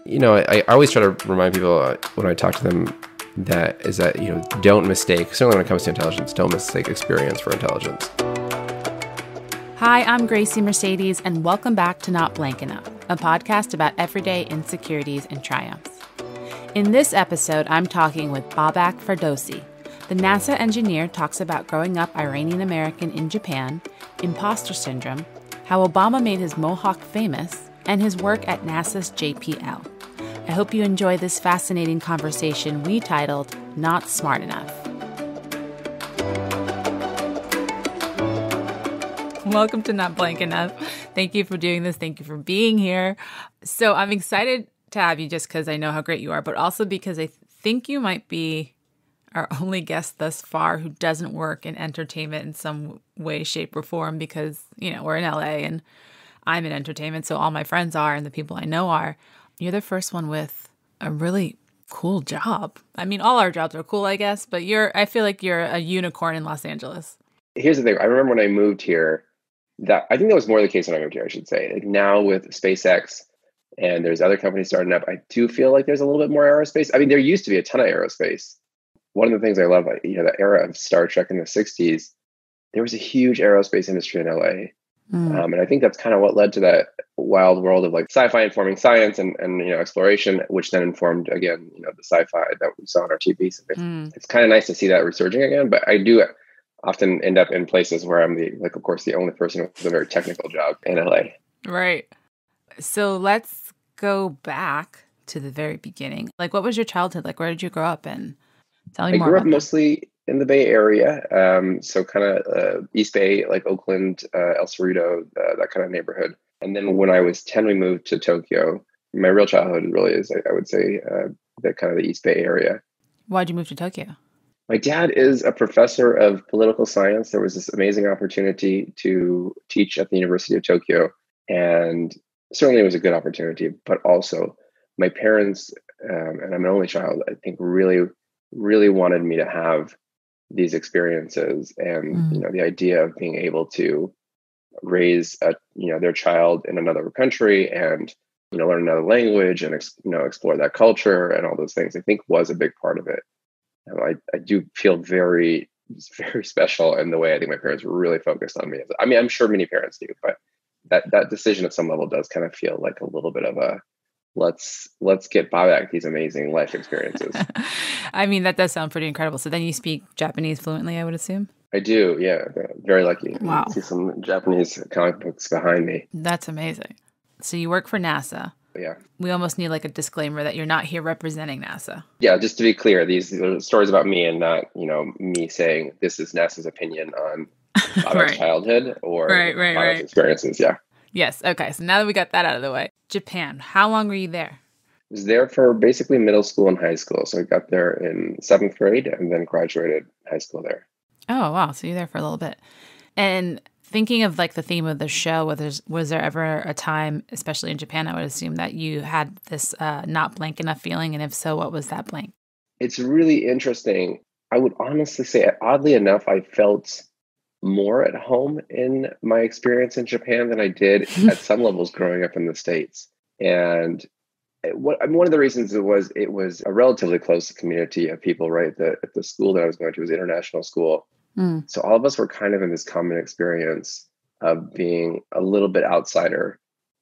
I always try to remind people when I talk to them that don't mistake, certainly when it comes to intelligence, don't mistake experience for intelligence. Hi, I'm Gracie Mercedes, and welcome back to Not Blank Enough, a podcast about everyday insecurities and triumphs. In this episode, I'm talking with Bobak Ferdowsi. The NASA engineer talks about growing up Iranian American in Japan, imposter syndrome, how Obama made his Mohawk famous, and his work at NASA's JPL. I hope you enjoy this fascinating conversation we titled Not Smart Enough. Welcome to Not Blank Enough. Thank you for doing this. Thank you for being here. So I'm excited to have you just because I know how great you are, but also because I think you might be our only guest thus far who doesn't work in entertainment in some way, shape, or form because, we're in LA and I'm in entertainment, so all my friends are and the people I know are. You're the first one with a really cool job. I mean, all our jobs are cool, I guess, but I feel like you're a unicorn in Los Angeles. Here's the thing. I remember when I moved here, I think that was more the case when I moved here, I should say. Like now with SpaceX and there's other companies starting up, I do feel like there's a little bit more aerospace. I mean, there used to be a ton of aerospace. One of the things I love, the era of Star Trek in the 60s, there was a huge aerospace industry in LA. And I think that's kind of what led to that wild world of like sci-fi informing science and exploration, which then informed, again, the sci-fi that we saw on our TV. So it's kind of nice to see that resurging again. But I do often end up in places where I'm of course, the only person with a very technical job in LA. Right. So let's go back to the very beginning. Like, what was your childhood like? Where did you grow up? And tell me more. I grew up mostly in the Bay Area. So kind of East Bay, like Oakland, El Cerrito, that kind of neighborhood. And then when I was 10, we moved to Tokyo. My real childhood really is, I would say, the kind of the East Bay area. Why'd you move to Tokyo? My dad is a professor of political science. There was this amazing opportunity to teach at the University of Tokyo. And certainly it was a good opportunity, but also my parents, and I'm an only child, I think really, really wanted me to have these experiences and, the idea of being able to raise their child in another country and, learn another language and, explore that culture and all those things, I think was a big part of it. I do feel very, very special in the way I think my parents were really focused on me. I mean, I'm sure many parents do, but that decision at some level does kind of feel like a little bit of a, let's get Bobak these amazing life experiences. I mean, that does sound pretty incredible. So then you speak Japanese fluently, I would assume? I do, yeah. Very lucky. Wow. I see some Japanese comic books behind me. That's amazing. So you work for NASA. Yeah. We almost need like a disclaimer that you're not here representing NASA. Yeah, just to be clear, these are stories about me and not, me saying this is NASA's opinion on Bobak's childhood or Bobak's experiences. Yeah. Yes. Okay. So now that we got that out of the way, Japan, how long were you there? I was there for basically middle school and high school. So I got there in 7th grade and then graduated high school there. Oh, wow. So you're there for a little bit. And thinking of like the theme of the show, was there ever a time, especially in Japan, I would assume that you had this not blank enough feeling? And if so, what was that blank? It's really interesting. I would honestly say, oddly enough, I felt more at home in my experience in Japan than I did at some levels growing up in the States. And one of the reasons it was a relatively close community of people, right? At the school that I was going to was an international school. So all of us were kind of in this common experience of being a little bit outsider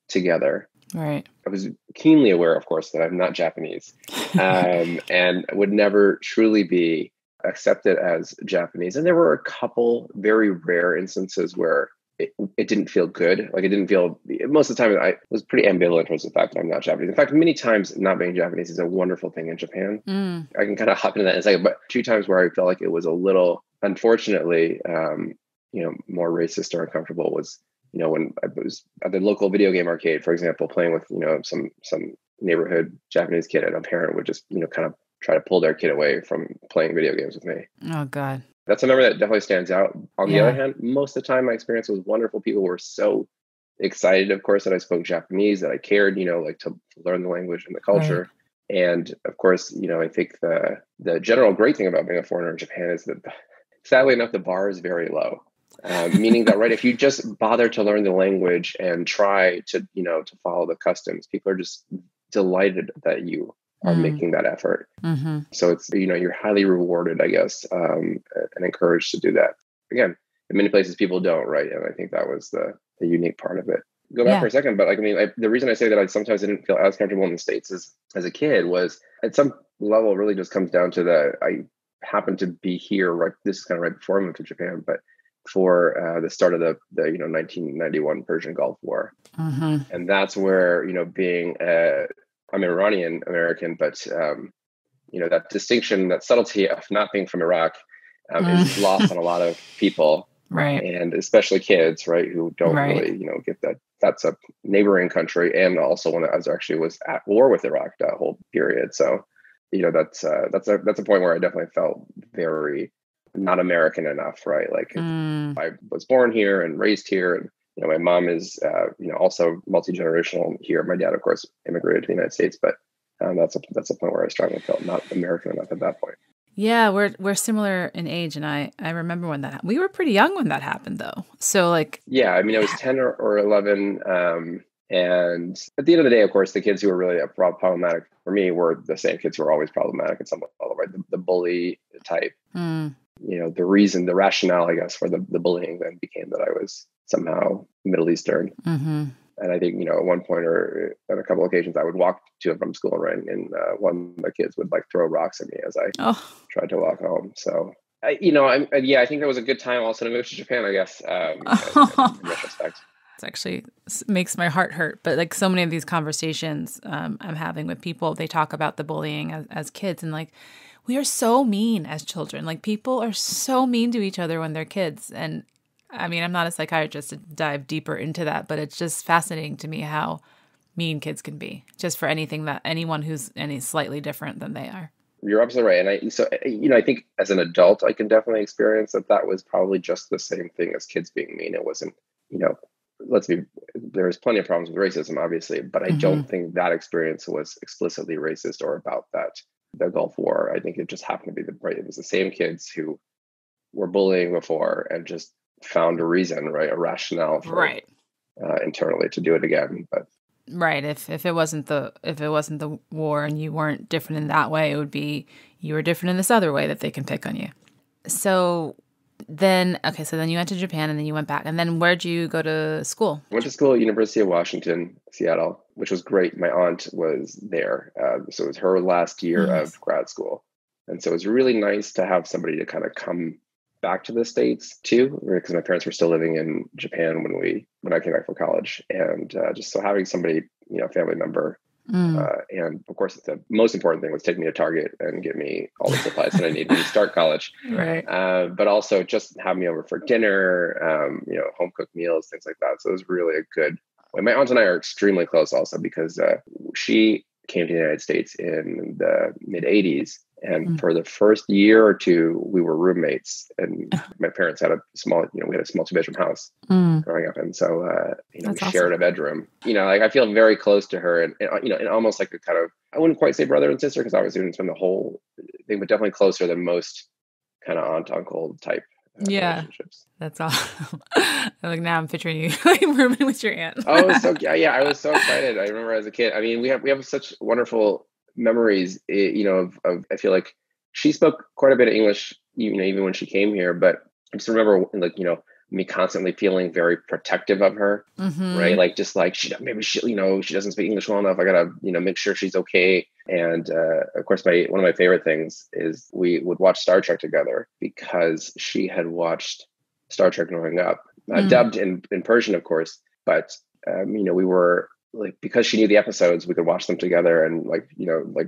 together. Right. I was keenly aware, of course, that I'm not Japanese and would never truly be accepted as Japanese. And there were a couple very rare instances where it didn't feel good. Like it didn't feel, most of the time I was pretty ambivalent towards the fact that I'm not Japanese. In fact, many times not being Japanese is a wonderful thing in Japan. I can kind of hop into that in a second, but 2 times where I felt like it was a little, unfortunately, more racist or uncomfortable was, when I was at the local video game arcade, for example, playing with, some neighborhood Japanese kid, and a parent would just, kind of try to pull their kid away from playing video games with me. Oh, God. That's a memory that definitely stands out. On the other hand, most of the time, my experience was wonderful. People were so excited, of course, that I spoke Japanese, that I cared, to learn the language and the culture. Right. And of course, I think the general great thing about being a foreigner in Japan is that, sadly enough, the bar is very low. Meaning that, right, if you just bother to learn the language and try to follow the customs, people are just delighted that you are making that effort. Mm-hmm. So it's, you're highly rewarded, I guess, and encouraged to do that. Again, in many places people don't, right? And I think that was the unique part of it. Go back for a second, but the reason I say that I sometimes didn't feel as comfortable in the States as a kid was, at some level, it really just comes down to that I happened to be here, right? This is kind of right before I moved to Japan, but for the start of the 1991 Persian Gulf War. Mm-hmm. And that's where, being I'm Iranian American, but that distinction, that subtlety of not being from Iraq is lost on a lot of people. Right. And especially kids, right, who don't really, get that that's a neighboring country, and also one that was at war with Iraq that whole period. So, that's a point where I definitely felt very not American enough, right? Like I was born here and raised here, and my mom is also multi-generational here. My dad, of course, immigrated to the United States, but that's a point where I strongly felt not American enough at that point. Yeah, we're similar in age, and I remember when we were pretty young when that happened, though. So I was 10 or 11, and at the end of the day, of course, the kids who were really problematic for me were the same kids who were always problematic at some level, right? The bully type. The rationale, I guess, for the bullying then became that I was somehow Middle Eastern. Mm-hmm. And I think, at one point or on a couple of occasions, I would walk to and from school, right? And one of the kids would throw rocks at me as I tried to walk home. So, I think that was a good time also to move to Japan, I guess, in retrospect. It actually makes my heart hurt. But so many of these conversations I'm having with people, they talk about the bullying as kids, and we are so mean as children. People are so mean to each other when they're kids. And I'm not a psychiatrist to dive deeper into that, but it's just fascinating to me how mean kids can be, just for anyone who's any slightly different than they are. You're absolutely right. And I think as an adult, I can definitely experience that was probably just the same thing as kids being mean. It wasn't, there's plenty of problems with racism, obviously, but I don't think that experience was explicitly racist or about the Gulf War. I think it just happened to be it was the same kids who were bullying before and just found a reason, right? A rationale for internally to do it again. But right. If it wasn't the war and you weren't different in that way, it would be you were different in this other way that they can pick on you. So then you went to Japan and then you went back. And then where'd you go to school? I went to school at University of Washington, Seattle, which was great. My aunt was there. So it was her last year of grad school. And so it was really nice to have somebody to kind of come back to the States too, because my parents were still living in Japan when I came back from college. And just so having somebody, family member, and of course the most important thing was take me to Target and get me all the supplies that I needed to start college. Right. But also just have me over for dinner, home cooked meals, things like that. So it was really a good way. My aunt and I are extremely close also because she came to the United States in the mid 80s. And for the first year or two, we were roommates, and my parents had a small, we had a small 2-bedroom house growing up. And so, we shared a bedroom, I feel very close to her and almost like a kind of, I wouldn't quite say brother and sister because obviously we didn't spend the whole thing, but definitely closer than most kind of aunt, uncle type relationships. That's awesome. Now I'm picturing you rooming with your aunt. I was so excited. I remember as a kid, we have such wonderful memories, of I feel like she spoke quite a bit of English, even when she came here. But I just remember, me constantly feeling very protective of her, right? She doesn't speak English well enough. I gotta, make sure she's okay. And of course, one of my favorite things is we would watch Star Trek together because she had watched Star Trek growing up, dubbed in Persian, of course. But we were because she knew the episodes, we could watch them together, and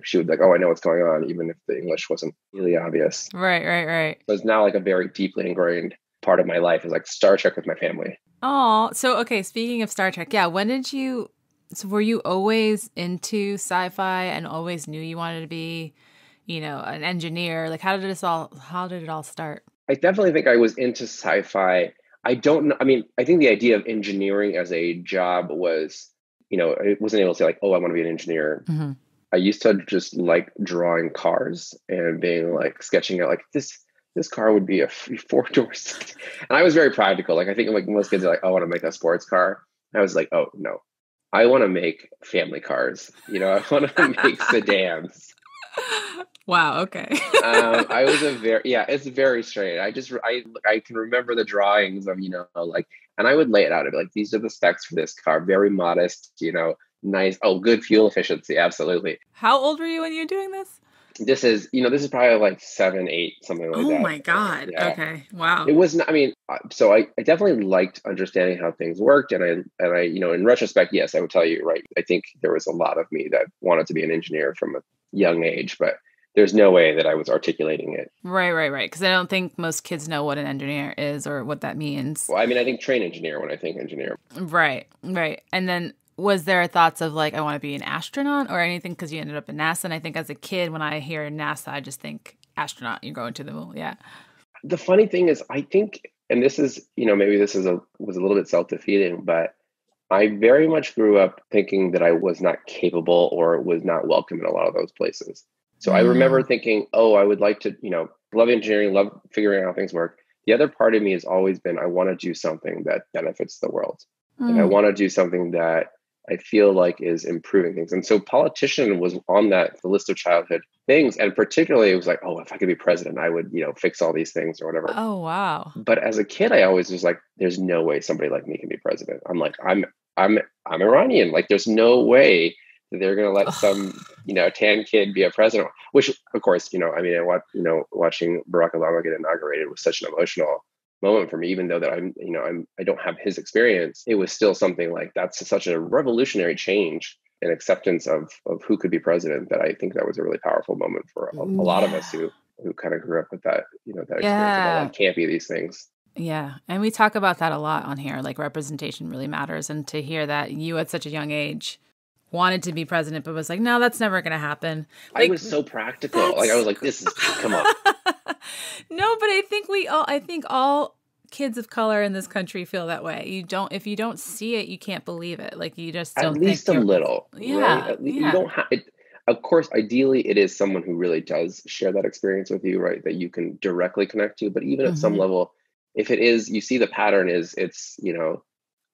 she would oh, I know what's going on, even if the English wasn't really obvious. Right. So it's now a very deeply ingrained part of my life is Star Trek with my family. Oh, so okay. Speaking of Star Trek, so were you always into sci-fi and always knew you wanted to be, an engineer? How did it all start? I definitely think I was into sci-fi. I don't know. I think the idea of engineering as a job was, I wasn't able to say I want to be an engineer. Mm-hmm. I used to just drawing cars and being sketching out this car would be a 4-door. And I was very practical. I think most kids are I want to make a sports car. And I was oh no, I want to make family cars. I want to make sedans. Wow. Okay. I was it's very strange. I can remember the drawings of, like, and I would lay it out. I'd be like, these are the specs for this car, very modest, nice. Oh, good fuel efficiency. Absolutely. How old were you when you were doing this? This is probably like 7, 8, something like that. Oh my God. Yeah. Okay. Wow. It was not, so I definitely liked understanding how things worked. And I, in retrospect, yes, I would tell you, right. I think there was a lot of me that wanted to be an engineer from a young age, but there's no way that I was articulating it. Right. Because I don't think most kids know what an engineer is or what that means. Well, I think train engineer when I think engineer. Right. And then was there thoughts of like, I want to be an astronaut or anything? Because you ended up in NASA. And I think as a kid, when I hear NASA, I just think astronaut, you're going to the moon. Yeah. The funny thing is, I think, and this is, maybe this was a little bit self-defeating, but I very much grew up thinking that I was not capable or was not welcome in a lot of those places. So I remember thinking, I would like to, love engineering, love figuring out how things work. The other part of me has always been, I want to do something that benefits the world. And I want to do something that I feel like is improving things. And so politician was on the list of childhood things. And particularly it was like, if I could be president, I would, fix all these things or whatever. Oh, wow. But as a kid, I always was like, there's no way somebody like me can be president. I'm like, I'm Iranian. Like, there's no way that they're going to let some, tan kid be a president, which of course, watching Barack Obama get inaugurated was such an emotional moment for me, even though that I don't have his experience. It was still something like that's such a revolutionary change and acceptance of who could be president that I think that was a really powerful moment for a lot of us who kind of grew up with that, that experience of like, can't be these things. Yeah. And we talk about that a lot on here, like representation really matters. And to hear that you at such a young age wanted to be president, but was like, no, that's never going to happen. Like, I was so practical. Like, I was like, come on. No, but I think all kids of color in this country feel that way. If you don't see it, you can't believe it. Like, you just don't at least think a little. Yeah. Right? You don't have it. Of course, ideally, it is someone who really does share that experience with you, right? That you can directly connect to. But even at some level, if it is, you see the pattern is it's,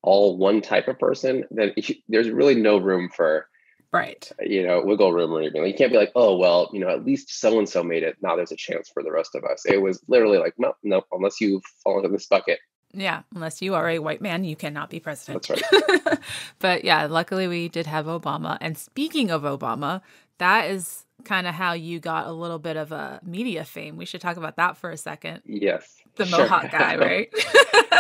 all one type of person, then there's really no room for, wiggle room or anything. Like, you can't be like, oh, well, at least so-and-so made it. Now there's a chance for the rest of us. It was literally like, no, unless you fall into this bucket. Yeah, unless you are a white man, you cannot be president. That's right. But yeah, luckily we did have Obama. And speaking of Obama, that is kind of how you got a little bit of a media fame. We should talk about that for a second. Yes. The Mohawk Guy, right?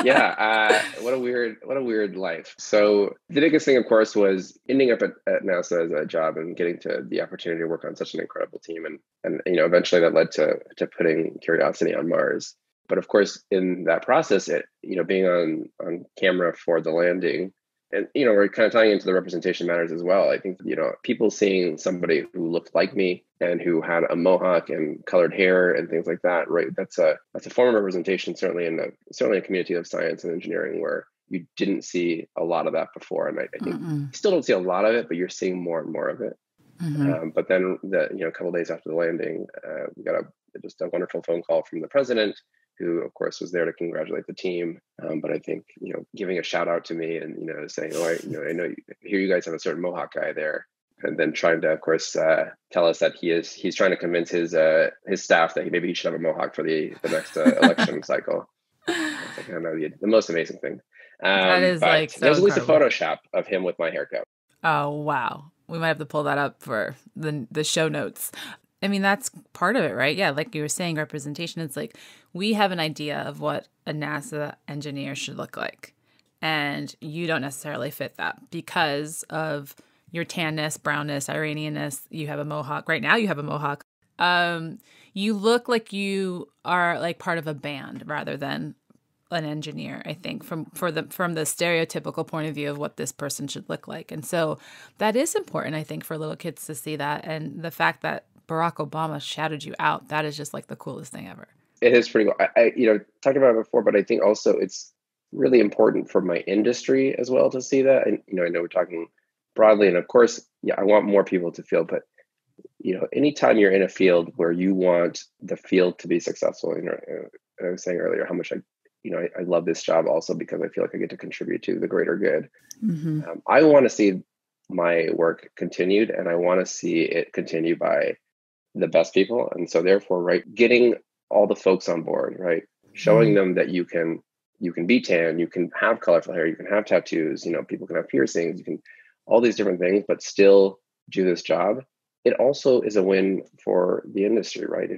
Yeah. What a weird life. So the biggest thing, of course, was ending up at NASA as a job and getting to the opportunity to work on such an incredible team. And eventually that led to putting Curiosity on Mars. But of course, in that process, being on camera for the landing, and we're kind of tying into the representation matters as well. I think people seeing somebody who looked like me and who had a mohawk and colored hair and things like that, right? That's a form of representation, certainly in a community of science and engineering where you didn't see a lot of that before. And I think you still don't see a lot of it, but you're seeing more and more of it. But then a couple of days after the landing, we got just a wonderful phone call from the president, who of course was there to congratulate the team. But I think, giving a shout out to me and, saying, I know here you guys have a certain Mohawk guy there. And then trying to, of course, tell us that he's trying to convince his staff that maybe he should have a Mohawk for the next election cycle. That's like, the most amazing thing. That is like so there's at least a incredible. Photoshop of him with my haircut. Oh, wow. We might have to pull that up for the show notes. I mean, that's part of it, right? Yeah, like you were saying, representation. It's like we have an idea of what a NASA engineer should look like. And you don't necessarily fit that because of your tanness, brownness, Iranianness. You have a mohawk. Right now you have a mohawk. You look like you are like part of a band rather than an engineer, I think, from the stereotypical point of view of what this person should look like. And so that is important, I think, for little kids to see that. And the fact that Barack Obama shouted you out, that is just like the coolest thing ever. It is pretty cool. I talked about it before, but I think also it's really important for my industry as well to see that. And, I know we're talking broadly, and of course, I want more people to feel, but, anytime you're in a field where you want the field to be successful, I was saying earlier how much I love this job also because I feel like I get to contribute to the greater good. I want to see my work continued, and I want to see it continue by the best people. And so therefore, right, getting all the folks on board, right, showing them that you can be tan, you can have colorful hair, you can have tattoos, people can have piercings, you can all these different things, but still do this job. It also is a win for the industry, right?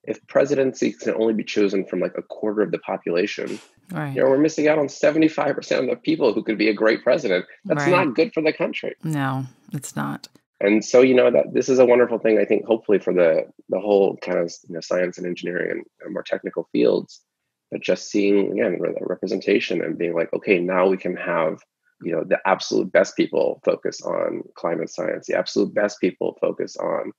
If presidency can only be chosen from like a quarter of the population, Right. we're missing out on 75% of the people who could be a great president. That's Right. not good for the country. No, it's not. And so, that this is a wonderful thing, I think, hopefully for the whole kind of science and engineering and more technical fields, but just seeing, again, representation and being like, okay, now we can have, the absolute best people focus on climate science, the absolute best people focus on,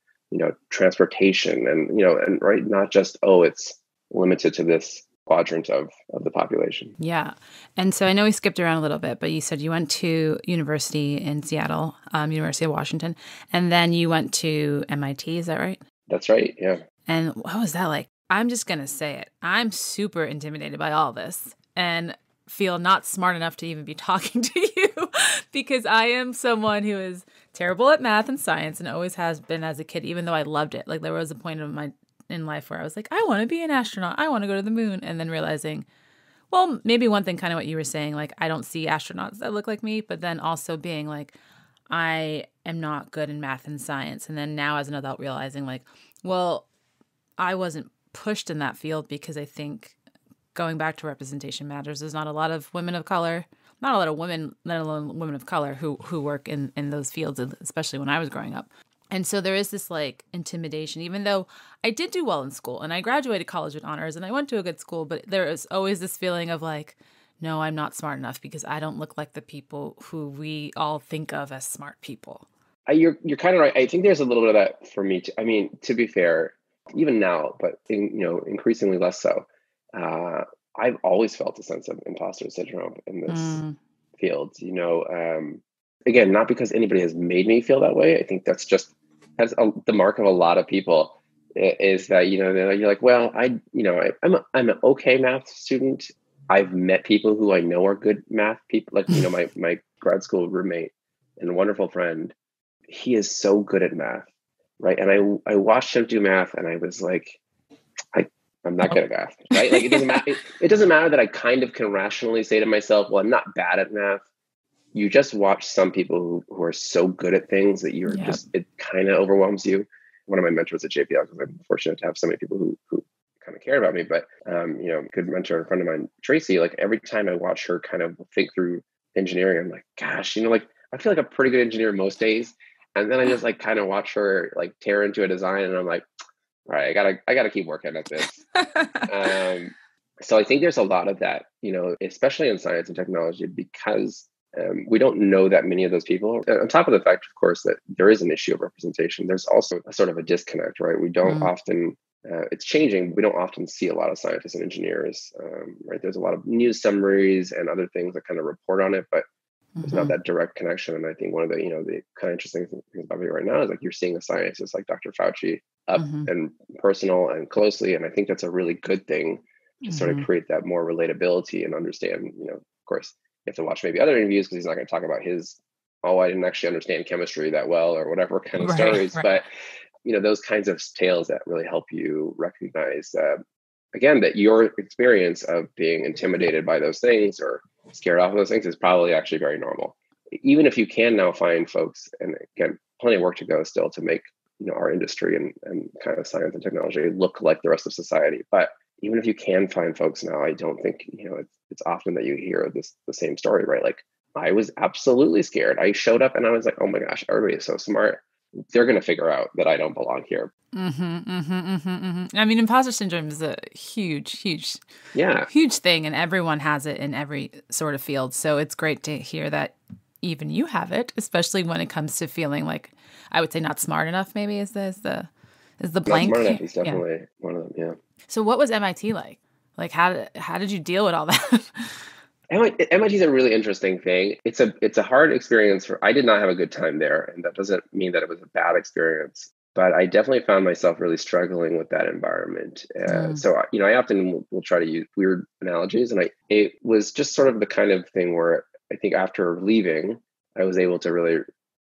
transportation and right, not just, it's limited to this quadrant of the population. Yeah. And so I know we skipped around a little bit, but you said you went to university in Seattle, University of Washington, and then you went to MIT. Is that right? That's right. Yeah. And what was that like? I'm just going to say it. I'm super intimidated by all this and feel not smart enough to even be talking to you because I am someone who is terrible at math and science and always has been as a kid, even though I loved it. Like there was a point in life where I was like, I want to be an astronaut. I want to go to the moon. And then realizing, well, maybe one thing, kind of what you were saying, like, I don't see astronauts that look like me, but then also being like, I am not good in math and science. And then now as an adult realizing like, well, I wasn't pushed in that field because I think going back to representation matters. There's not a lot of women of color, not a lot of women, let alone women of color who work in those fields, especially when I was growing up. And so there is this like intimidation, even though I did do well in school and I graduated college with honors and I went to a good school, but there is always this feeling of like, no, I'm not smart enough because I don't look like the people who we all think of as smart people. You're kind of right. I think there's a little bit of that for me too. I mean, to be fair, even now, but increasingly less so. I've always felt a sense of imposter syndrome in this field. Again, not because anybody has made me feel that way. I think that's just the mark of a lot of people. Is that you're like, well, I'm an okay math student. I've met people who I know are good math people. Like my grad school roommate and a wonderful friend. He is so good at math, right? And I watched him do math, and I was like, I'm not good at math, right? Like it doesn't matter. It doesn't matter that I kind of can rationally say to myself, well, I'm not bad at math. You just watch some people who are so good at things that you're it kind of overwhelms you. One of my mentors at JPL, because I'm fortunate to have so many people who kind of care about me, but good mentor and friend of mine, Tracy, like every time I watch her kind of think through engineering, I'm like, gosh, like I feel like a pretty good engineer most days. And then I just like kind of watch her like tear into a design and I'm like, all right, I gotta keep working at this. So I think there's a lot of that, especially in science and technology, because we don't know that many of those people. On top of the fact, of course, that there is an issue of representation, there's also a sort of a disconnect, right? We don't often, it's changing. We don't often see a lot of scientists and engineers, right? There's a lot of news summaries and other things that kind of report on it, but there's not that direct connection. And I think one of the, the kind of interesting things about me right now is like you're seeing a scientist like Dr. Fauci up and personal and closely. And I think that's a really good thing to sort of create that more relatability and understand, of course, you have to watch maybe other interviews because he's not going to talk about his, I didn't actually understand chemistry that well or whatever kind of stories. Right. But, those kinds of tales that really help you recognize, again, that your experience of being intimidated by those things or scared off of those things is probably actually very normal. Even if you can now find folks, and again, plenty of work to go still to make, our industry and kind of science and technology look like the rest of society. But even if you can find folks now, I don't think, it's often that you hear the same story, right? Like I was absolutely scared. I showed up and I was like, oh my gosh, everybody is so smart. They're going to figure out that I don't belong here. I mean, imposter syndrome is a huge thing, and everyone has it in every sort of field. So it's great to hear that even you have it, especially when it comes to feeling like, I would say, not smart enough. Maybe is the blank. Not smart enough is definitely one of them. Yeah. So what was MIT like? Like how did you deal with all that? MIT is a really interesting thing. It's a hard experience. I did not have a good time there, and that doesn't mean that it was a bad experience. But I definitely found myself really struggling with that environment. So I often will try to use weird analogies, and it was just sort of the kind of thing where I think after leaving, I was able to really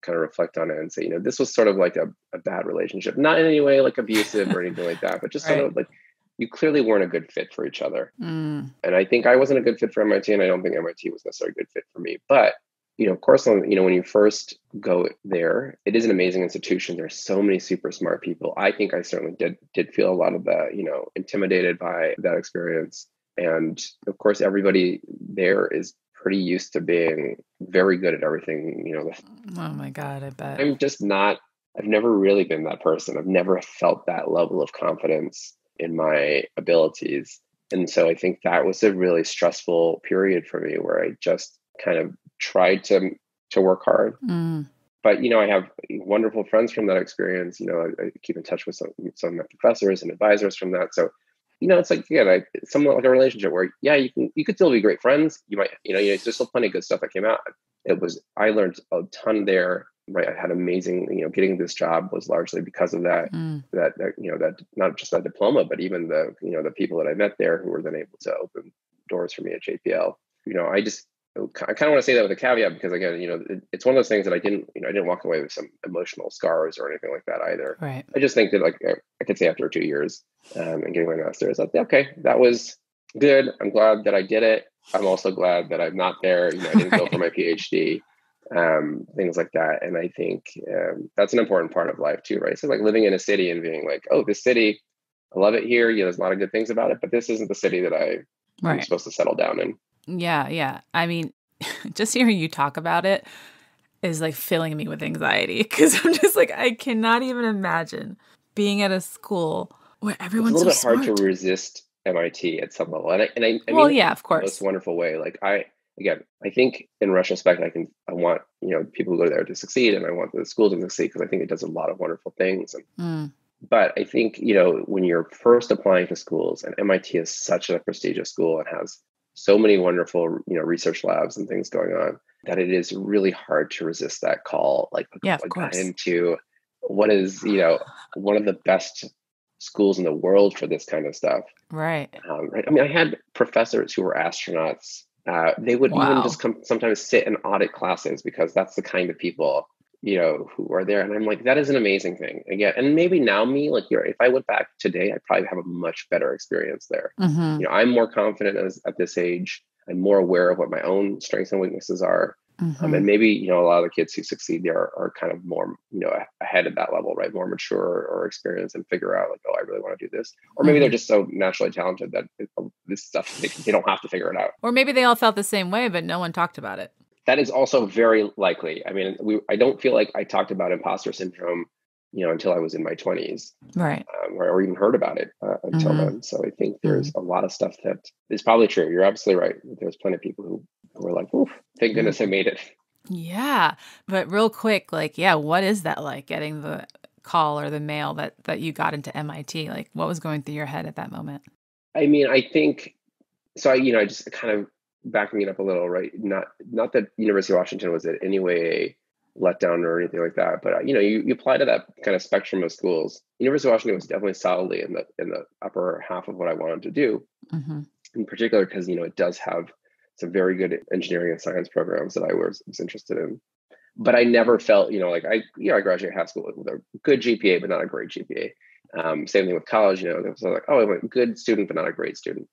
kind of reflect on it and say, this was sort of like a bad relationship, not in any way like abusive or anything like that, but just sort Right. of like you clearly weren't a good fit for each other. Mm. And I think I wasn't a good fit for MIT, and I don't think MIT was necessarily a good fit for me. But, of course, when you first go there, it is an amazing institution. There's so many super smart people. I think I certainly did feel a lot of that, intimidated by that experience. And of course, everybody there is pretty used to being very good at everything. Oh my God, I bet. I'm just not, I've never really been that person. I've never felt that level of confidence in my abilities. And so I think that was a really stressful period for me where I just kind of tried to work hard. Mm. But, I have wonderful friends from that experience. I keep in touch with some of my professors and advisors from that. So, it's like, again, somewhat like a relationship where, yeah, you could still be great friends. You might, there's still plenty of good stuff that came out. I learned a ton there. Right. I had amazing, getting this job was largely because of that, that not just that diploma, but even the people that I met there who were then able to open doors for me at JPL. I kind of want to say that with a caveat because again, it's one of those things that I didn't walk away with some emotional scars or anything like that either. Right. I just think that I could say after 2 years and getting my master's, okay, that was good. I'm glad that I did it. I'm also glad that I'm not there. I didn't go for my PhD, things like that. And I think that's an important part of life too, right? So like living in a city and being like, oh, this city, I love it here. There's a lot of good things about it, but this isn't the city that I'm supposed to settle down in. Yeah, yeah. I mean, just hearing you talk about it is like filling me with anxiety because I'm just like, I cannot even imagine being at a school where everyone's it's a little bit smart. hard to resist MIT at some level. And I well, mean, yeah, of course. In the most wonderful way. Like I think in retrospect, I want, people who go there to succeed and I want the school to succeed because I think it does a lot of wonderful things. But I think, when you're first applying to schools, and MIT is such a prestigious school and has so many wonderful, research labs and things going on, that it is really hard to resist that call. Like, of course. Into what is, one of the best schools in the world for this kind of stuff. Right. Right. I mean, I had professors who were astronauts. They would even just sometimes sit and audit classes because that's the kind of people, who are there. And I'm like, that is an amazing thing. Again, and maybe now if I went back today, I'd probably have a much better experience there. Mm-hmm. I'm more confident at this age. I'm more aware of what my own strengths and weaknesses are. Mm-hmm. And maybe, a lot of the kids who succeed there are kind of more, ahead of that level, right? More mature or experienced and figure out like, oh, I really want to do this. Or maybe they're just so naturally talented that this stuff, they don't have to figure it out. Or maybe they all felt the same way, but no one talked about it. That is also very likely. I mean, I don't feel like I talked about imposter syndrome, until I was in my 20s, right? Or even heard about it until then. So I think there's a lot of stuff that is probably true. You're absolutely right. There's plenty of people who were like, "Oof, thank goodness I made it." Yeah, but real quick, what is that like? Getting the call or the mail that you got into MIT? Like, what was going through your head at that moment? I mean, I think so. I just kind of backing it up a little, right? Not that University of Washington was in any way a letdown or anything like that, but you apply to that kind of spectrum of schools. University of Washington was definitely solidly in the upper half of what I wanted to do, in particular because it does have some very good engineering and science programs that I was interested in. But I never felt, I graduated high school with a good GPA, but not a great GPA. Same thing with college, it was like, oh, I'm a good student, but not a great student.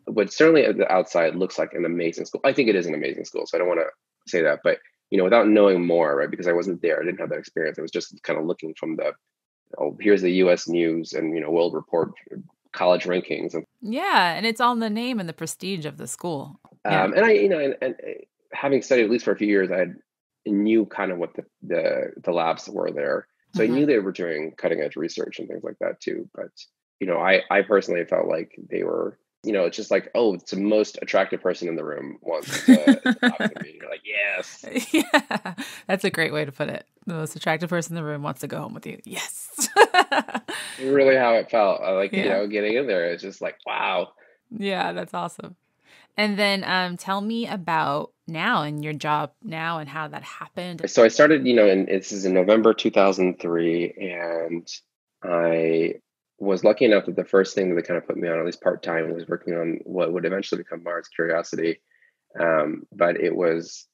But certainly at the outside looks like an amazing school. I think it is an amazing school. So I don't want to say that, but, without knowing more, right? Because I wasn't there, I didn't have that experience. I was just kind of looking from here's the US News and, World Report college rankings. Yeah. And it's all in the name and the prestige of the school. And I, and having studied at least for a few years, I knew kind of what the labs were there. So I knew they were doing cutting edge research and things like that too. But, I personally felt like they were, it's just like, oh, it's the most attractive person in the room wants to talk to me. You're like, yes. Yeah, that's a great way to put it. The most attractive person in the room wants to go home with you. Yes. Really how it felt. Getting in there, it's just like, wow. Yeah, that's awesome. And then tell me about now and your job now and how that happened. So I started, this is in November 2003, and I was lucky enough that the first thing that they kind of put me on, at least part-time, was working on what would eventually become Mars Curiosity. But it was,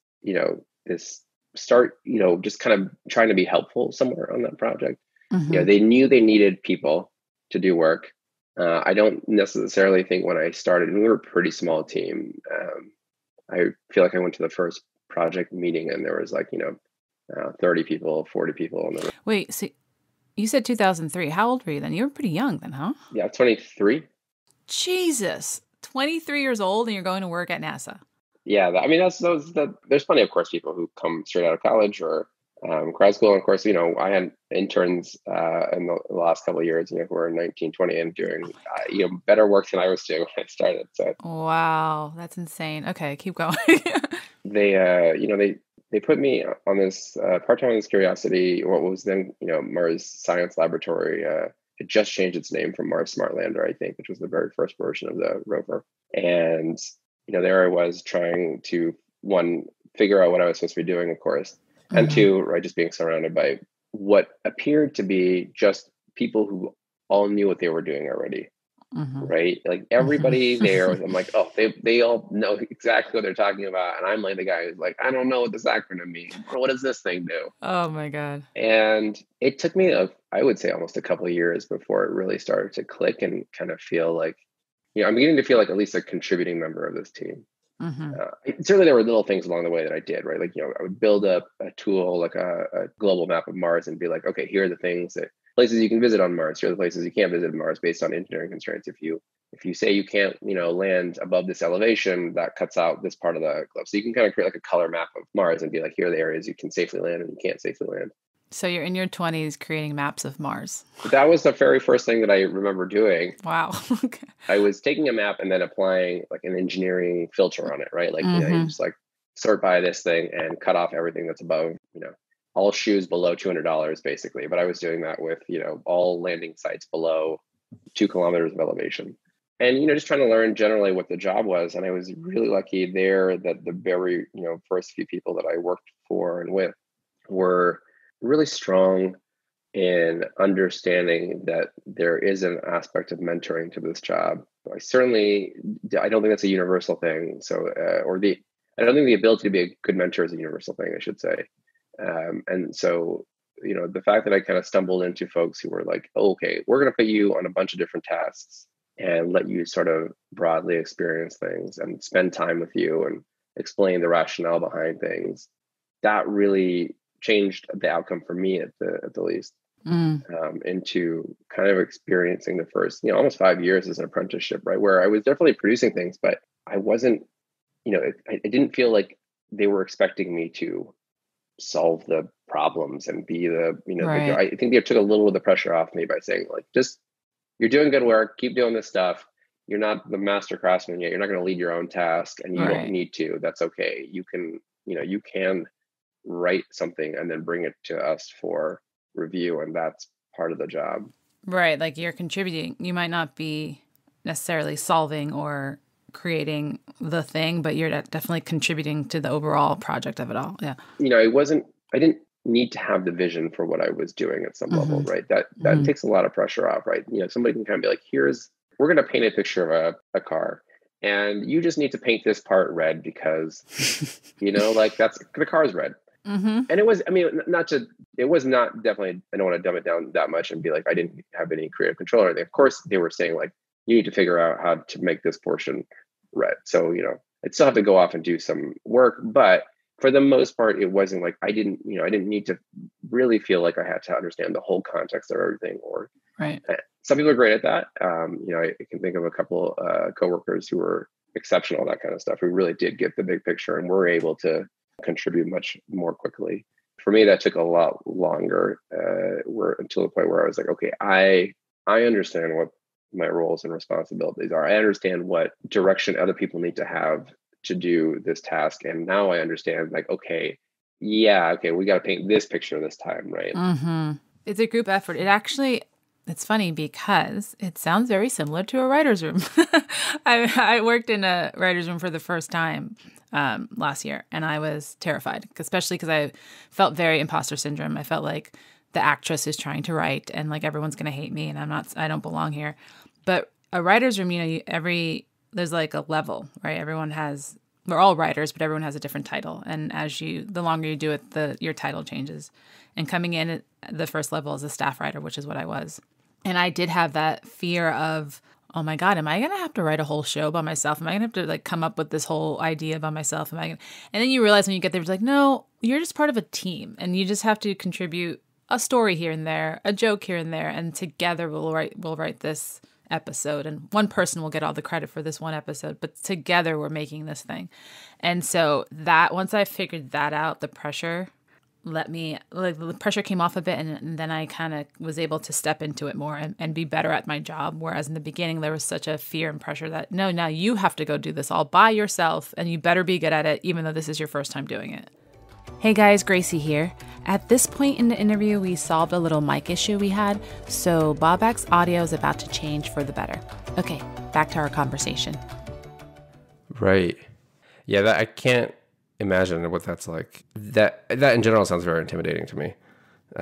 this start, just kind of trying to be helpful somewhere on that project. Mm-hmm. They knew they needed people to do work. I don't necessarily think when I started, and we were a pretty small team. I feel like I went to the first project meeting and there was like, 30 people, 40 people in the room. Wait, so you said 2003. How old were you then? You were pretty young then, huh? Yeah, 23. Jesus, 23 years old and you're going to work at NASA. Yeah, I mean, there's plenty, of course, people who come straight out of college or grad school. And of course, I had interns in the last couple of years, who are 19, 20 and doing, better work than I was doing when I started. So wow, that's insane. Okay, keep going. They put me on this part-time on this Curiosity, what was then, Mars Science Laboratory. It just changed its name from Mars Smart Lander, I think, which was the very first version of the rover. And, there I was trying to, one, figure out what I was supposed to be doing, of course, and two, right, just being surrounded by what appeared to be just people who all knew what they were doing already. Right? Like everybody there was, I'm like, oh, they all know exactly what they're talking about. And I'm like the guy who's like, I don't know what this acronym means. Or what does this thing do? Oh my God. And it took me, I would say almost a couple of years before it really started to click and kind of feel like, I'm beginning to feel like at least a contributing member of this team. Certainly there were little things along the way that I did, right? Like, I would build up a tool, like a global map of Mars and be like, okay, here are the things places you can visit on Mars. Here are the places you can't visit on Mars based on engineering constraints. If you say you can't, land above this elevation, that cuts out this part of the globe. So you can kind of create like a color map of Mars and be like, here are the areas you can safely land and you can't safely land. So you're in your 20s creating maps of Mars. That was the very first thing that I remember doing. Wow. Okay. I was taking a map and then applying like an engineering filter on it, right? Like, you just like sort by this thing and cut off everything that's above, all shoes below $200 basically. But I was doing that with, all landing sites below 2 kilometers of elevation. And, just trying to learn generally what the job was. And I was really lucky there that the very, first few people that I worked for and with were really strong in understanding that there is an aspect of mentoring to this job. I don't think that's a universal thing. So, I don't think the ability to be a good mentor is a universal thing, I should say. And so, the fact that I kind of stumbled into folks who were like, oh, okay, we're going to put you on a bunch of different tasks and let you sort of broadly experience things and spend time with you and explain the rationale behind things. That really changed the outcome for me at the least, into kind of experiencing the first, almost 5 years as an apprenticeship, right? Where I was definitely producing things, but I wasn't, I didn't feel like they were expecting me to solve the problems and be right. I think they took a little of the pressure off me by saying like, just, you're doing good work, keep doing this stuff. You're not the master craftsman yet. You're not going to lead your own task and you don't need to. That's okay. You can, you can write something and then bring it to us for review. And that's part of the job. Right. Like you're contributing. You might not be necessarily solving or creating the thing, but you're definitely contributing to the overall project of it all. Yeah. I didn't need to have the vision for what I was doing at some level, right? That takes a lot of pressure off, right? Somebody can kind of be like, we're going to paint a picture of a car and you just need to paint this part red because, like that's, the car is red. And it was, it was not definitely, I don't want to dumb it down that much and be like, I didn't have any creative control or anything. Of course, they were saying like, you need to figure out how to make this portion red. So, I'd still have to go off and do some work, but for the most part, it wasn't like I didn't need to really feel like I had to understand the whole context of everything. Or right. Some people are great at that. I can think of a couple coworkers who were exceptional at that kind of stuff, who really did get the big picture and were able to contribute much more quickly. For me, that took a lot longer, until the point where I was like, okay, I understand what my roles and responsibilities are. I understand what direction other people need to have to do this task. And now I understand like, okay, we got to paint this picture this time. Right. It's a group effort. It's funny because it sounds very similar to a writer's room. I worked in a writer's room for the first time last year, and I was terrified, especially because I felt very imposter syndrome. I felt like the actress is trying to write and like everyone's going to hate me and I don't belong here. But a writer's room, there's like a level, right? Everyone has we're all writers, but everyone has a different title. And the longer you do it, your title changes. And coming in at the first level as a staff writer, which is what I was. And I did have that fear of, oh my God, am I going to have to write a whole show by myself? Am I going to have to like come up with this whole idea by myself? And then you realize when you get there, it's like, no, you're just part of a team and you just have to contribute a story here and there, a joke here and there. And together we'll write this episode, and one person will get all the credit for this one episode, but together we're making this thing. And so that once I figured that out, the pressure the pressure came off a bit, and then I kind of was able to step into it more and be better at my job. Whereas in the beginning, there was such a fear and pressure that, no, now you have to go do this all by yourself, and you better be good at it, even though this is your first time doing it. Hey guys, Gracie here. At this point in the interview, we solved a little mic issue we had, so Bobak's audio is about to change for the better. Okay, back to our conversation. Right. Yeah, I can't imagine what that's like. That in general sounds very intimidating to me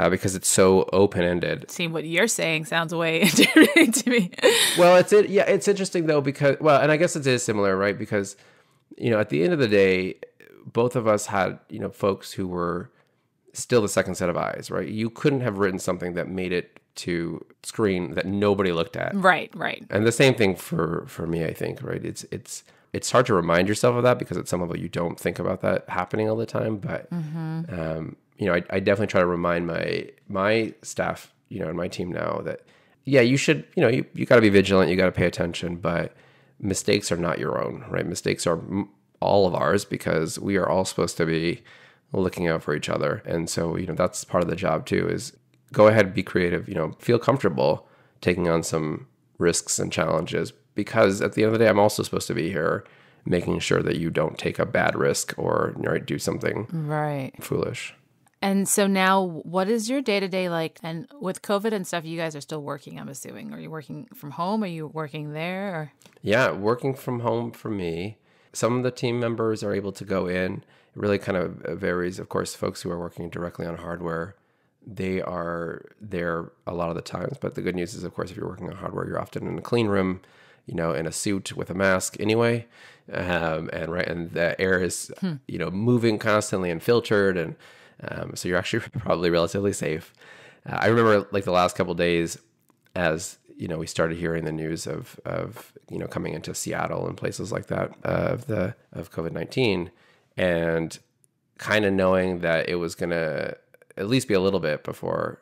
because it's so open-ended. See, what you're saying sounds way intimidating to me. Well, it's interesting though because, well, and I guess it is similar, right? Because, at the end of the day, both of us had, folks who were still the second set of eyes, right? You couldn't have written something that made it to screen that nobody looked at. Right. And the same thing for me, I think, right? It's hard to remind yourself of that because at some level you don't think about that happening all the time. But, I definitely try to remind my staff, and my team now that, yeah, you should, you got to be vigilant, you got to pay attention, but mistakes are not your own, right? Mistakes are all of ours because we are all supposed to be looking out for each other. And so, that's part of the job too, is go ahead, be creative, feel comfortable taking on some risks and challenges, because at the end of the day, I'm also supposed to be here making sure that you don't take a bad risk or do something foolish. And so now what is your day-to-day like? And with COVID and stuff, you guys are still working, I'm assuming. Are you working from home? Are you working there? Or? Yeah, working from home for me. Some of the team members are able to go in. It really kind of varies. Of course, folks who are working directly on hardware, they are there a lot of the times. But the good news is, of course, if you're working on hardware, you're often in a clean room, in a suit with a mask anyway. And the air is, moving constantly and filtered. And so you're actually probably relatively safe. I remember like the last couple of days as, we started hearing the news of coming into Seattle and places like that of COVID-19, and kind of knowing that it was going to at least be a little bit before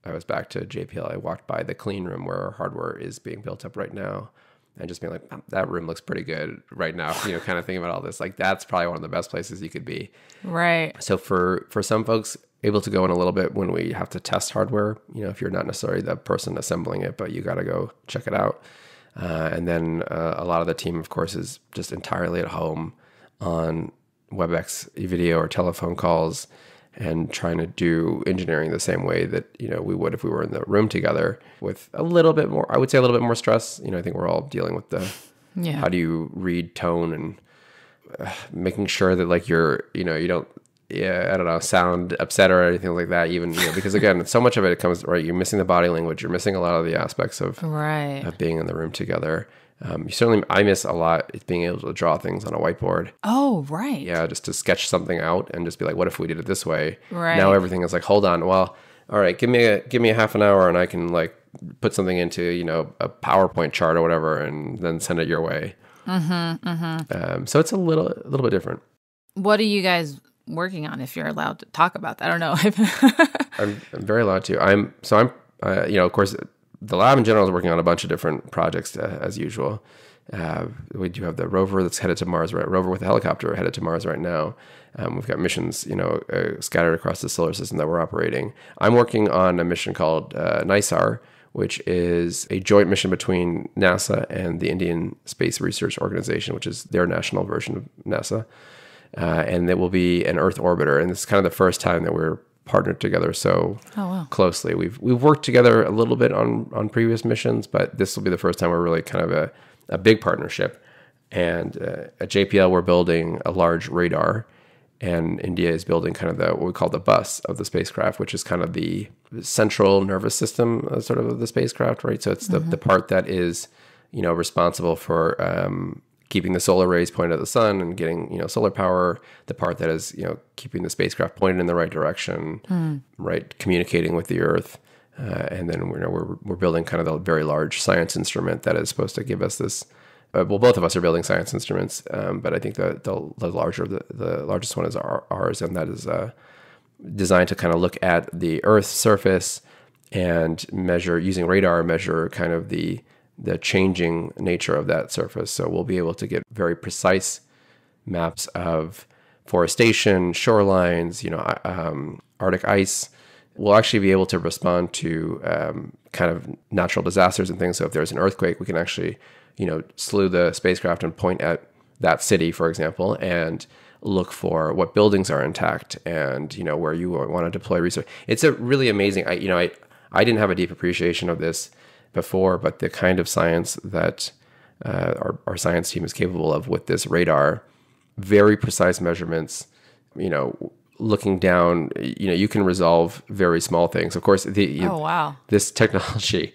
I was back to JPL. I walked by the clean room where our hardware is being built up right now, and just being like, that room looks pretty good right now. Kind of thinking about all this, like that's probably one of the best places you could be. Right. So for some folks, able to go in a little bit when we have to test hardware, if you're not necessarily the person assembling it, but you got to go check it out. And then a lot of the team, of course, is just entirely at home on WebEx video or telephone calls and trying to do engineering the same way that, we would if we were in the room together, with a little bit more, I would say a little bit more stress. I think we're all dealing with how do you read tone and making sure that like you're, you don't, sound upset or anything like that, even, because again, so much of it comes, right, you're missing the body language, you're missing a lot of the aspects of being in the room together. I miss a lot being able to draw things on a whiteboard. Oh, right. Yeah, just to sketch something out and just be like, what if we did it this way? Right. Now everything is like, hold on, well, all right, give me a half an hour and I can like put something into, a PowerPoint chart or whatever and then send it your way. So it's a little bit different. What are you guys working on, if you're allowed to talk about that? I don't know. I'm very allowed to. I'm of course, the lab in general is working on a bunch of different projects as usual. We do have the rover that's headed to Mars, right? Rover with a helicopter headed to Mars right now. We've got missions, scattered across the solar system that we're operating. I'm working on a mission called NISAR, which is a joint mission between NASA and the Indian Space Research Organization, which is their national version of NASA. And it will be an Earth orbiter. And this is kind of the first time that we're partnered together so closely. We've worked together a little bit on previous missions, but this will be the first time we're really kind of a big partnership. And at JPL, we're building a large radar, and India is building kind of what we call the bus of the spacecraft, which is kind of the central nervous system of the spacecraft, right? So it's the part that is, responsible for keeping the solar rays pointed at the sun and getting, solar power, the part that is, keeping the spacecraft pointed in the right direction, right, communicating with the Earth. And then we're building kind of the very large science instrument that is supposed to give us this. Well, both of us are building science instruments, but I think the largest one is ours, and that is designed to kind of look at the Earth's surface and using radar, measure kind of the changing nature of that surface. So we'll be able to get very precise maps of forestation, shorelines, Arctic ice. We'll actually be able to respond to kind of natural disasters and things. So if there's an earthquake, we can actually, slew the spacecraft and point at that city, for example, and look for what buildings are intact and, where you want to deploy research. It's a really amazing, I didn't have a deep appreciation of this before, but the kind of science that our science team is capable of with this radar, very precise measurements, looking down, you can resolve very small things. Of course, this technology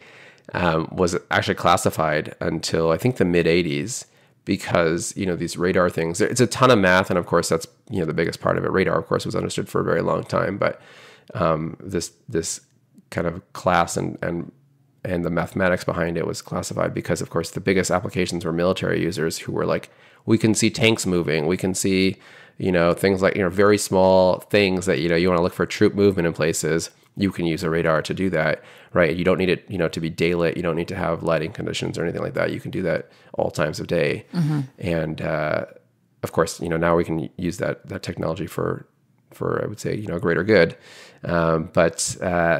was actually classified until I think the mid 80s because, these radar things, it's a ton of math. And of course, that's, the biggest part of it. Radar, of course, was understood for a very long time, but this kind of class and the mathematics behind it was classified because, of course, the biggest applications were military users who were like, we can see tanks moving. We can see, things like, very small things that, you want to look for troop movement in places. You can use a radar to do that, right? You don't need it, to be daylit. You don't need to have lighting conditions or anything like that. You can do that all times of day. Mm-hmm. And, of course, now we can use that technology for I would say, greater good. But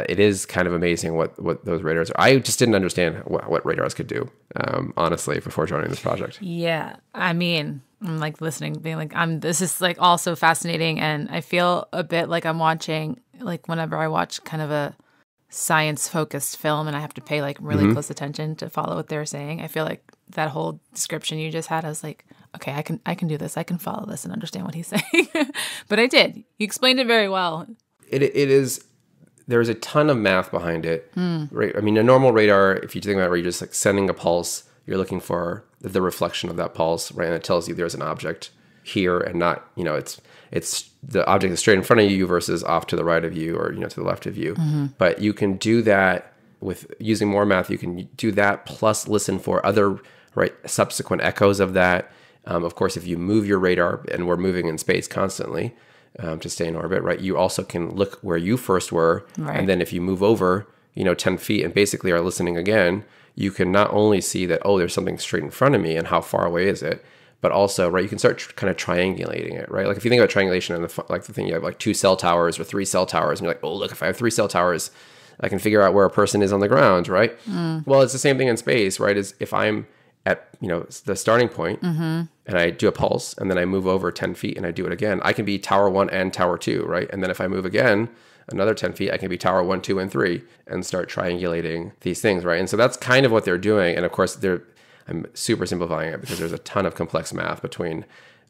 it is kind of amazing what those radars are. I just didn't understand what radars could do, honestly, before joining this project. Yeah. I mean, I'm like listening, being like, this is like also fascinating. And I feel a bit like I'm watching, like whenever I watch kind of a science focused film and I have to pay like really close attention to follow what they're saying. I feel like that whole description you just had, I was like, okay, I can do this. I can follow this and understand what he's saying. But I did. You explained it very well. It is. There's a ton of math behind it. Right? I mean, a normal radar, if you think about it, where you're just like sending a pulse, you're looking for the reflection of that pulse, right? And it tells you there's an object here and not, it's the object is straight in front of you versus off to the right of you or, to the left of you. Mm-hmm. But you can do that with using more math. You can do that plus listen for other, right, subsequent echoes of that. Of course, if you move your radar, and we're moving in space constantly to stay in orbit, right, you also can look where you first were. Right. And then if you move over, 10 feet and basically are listening again, you can not only see that, there's something straight in front of me and how far away is it, but also, right, you can start kind of triangulating it, right? Like if you think about triangulation and the thing, you have like 2 cell towers or 3 cell towers, and you're like, look, if I have 3 cell towers, I can figure out where a person is on the ground, right? Well, it's the same thing in space, right? Is if I'm at, the starting point and I do a pulse and then I move over 10 feet and I do it again, I can be tower 1 and tower 2, right? And then if I move again, another 10 feet, I can be tower 1, 2, and 3 and start triangulating these things, right? And so that's kind of what they're doing. And of course, I'm super simplifying it because there's a ton of complex math between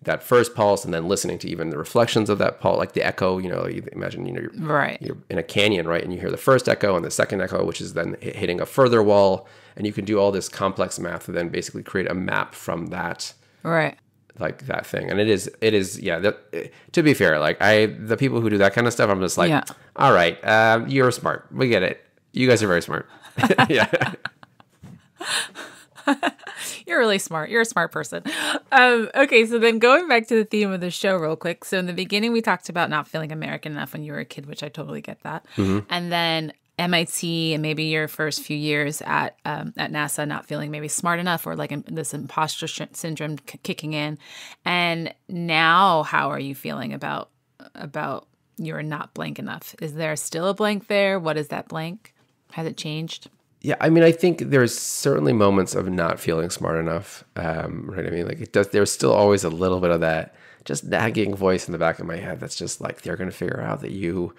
that first pulse and then listening to even the reflections of that pulse, like the echo, you imagine, you're in a canyon, right? And you hear the first echo and the second echo, which is then hitting a further wall. And you can do all this complex math to then basically create a map from that. Right. Like that thing. And it is, yeah, to be fair, like the people who do that kind of stuff, I'm just like, all right, you're smart. We get it. You guys are very smart. Yeah. You're really smart. You're a smart person. Okay, so then going back to the theme of the show real quick. So in the beginning, we talked about not feeling American enough when you were a kid, which I totally get that. Mm-hmm. And then MIT and maybe your first few years at NASA not feeling maybe smart enough or like this imposter syndrome kicking in. And now how are you feeling about you're not blank enough? Is there still a blank there? What is that blank? Has it changed? Yeah, I mean, I think there's certainly moments of not feeling smart enough, right? I mean, like there's still always a little bit of that just nagging voice in the back of my head that's just like, they're going to figure out that you